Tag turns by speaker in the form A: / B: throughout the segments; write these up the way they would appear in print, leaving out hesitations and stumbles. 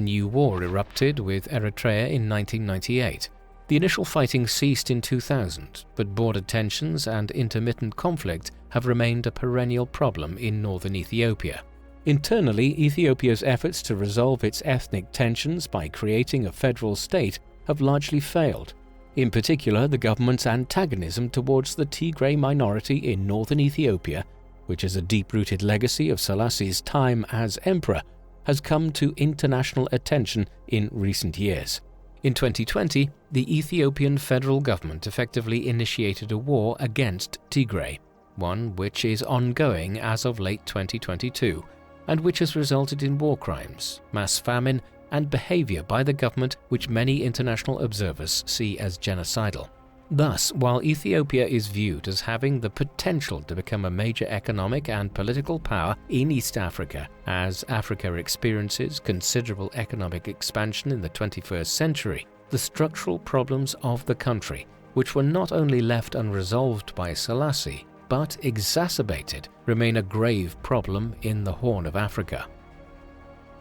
A: A new war erupted with Eritrea in 1998. The initial fighting ceased in 2000, but border tensions and intermittent conflict have remained a perennial problem in northern Ethiopia. Internally, Ethiopia's efforts to resolve its ethnic tensions by creating a federal state have largely failed. In particular, the government's antagonism towards the Tigray minority in northern Ethiopia, which is a deep-rooted legacy of Selassie's time as emperor, has come to international attention in recent years. In 2020, the Ethiopian federal government effectively initiated a war against Tigray, one which is ongoing as of late 2022, and which has resulted in war crimes, mass famine, and behavior by the government which many international observers see as genocidal. Thus, while Ethiopia is viewed as having the potential to become a major economic and political power in East Africa, as Africa experiences considerable economic expansion in the 21st century, the structural problems of the country, which were not only left unresolved by Selassie, but exacerbated, remain a grave problem in the Horn of Africa.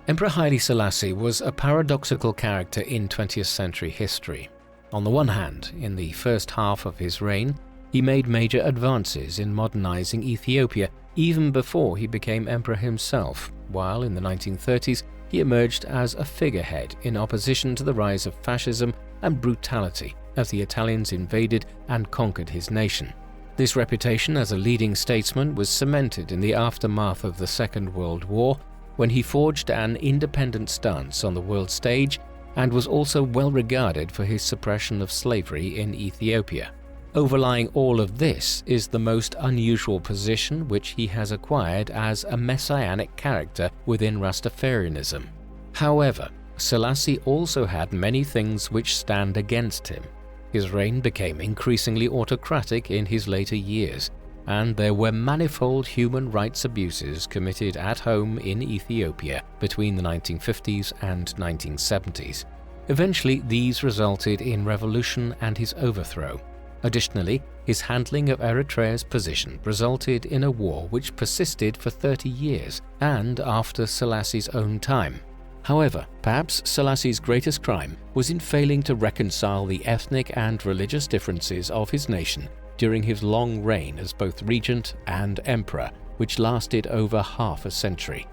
A: Emperor Haile Selassie was a paradoxical character in 20th century history. On the one hand, in the first half of his reign, he made major advances in modernizing Ethiopia even before he became emperor himself, while in the 1930s he emerged as a figurehead in opposition to the rise of fascism and brutality as the Italians invaded and conquered his nation. This reputation as a leading statesman was cemented in the aftermath of the Second World War, when he forged an independent stance on the world stage and was also well regarded for his suppression of slavery in Ethiopia. Overlying all of this is the most unusual position which he has acquired as a messianic character within Rastafarianism. However, Selassie also had many things which stand against him. His reign became increasingly autocratic in his later years, and there were manifold human rights abuses committed at home in Ethiopia between the 1950s and 1970s. Eventually, these resulted in revolution and his overthrow. Additionally, his handling of Eritrea's position resulted in a war which persisted for 30 years and after Selassie's own time. However, perhaps Selassie's greatest crime was in failing to reconcile the ethnic and religious differences of his nation during his long reign as both regent and emperor, which lasted over half a century.